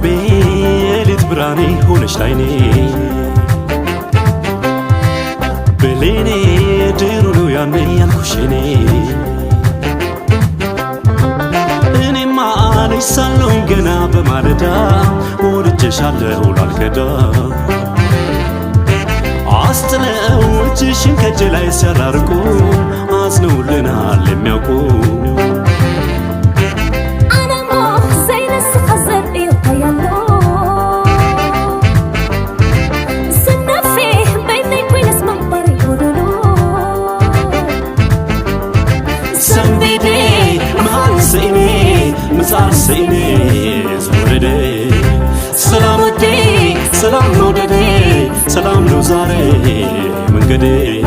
ቤሊት ብራኔ ሆነሽ ላይኔ በሌኔ ድሩ ነው ያኔ ያልኩሽኔ እኔማ ልጅ ሳለሁኝ ገና በማለዳ ወድጄሻለሁ ላልከዳ አስጥለው እጅሽን ከእጄ ላይ ሲያራርቁ አዝነውልናል የሚያውቁ سيني زوردي سلام ودي سلام نوددي سلام نوزاري من قدي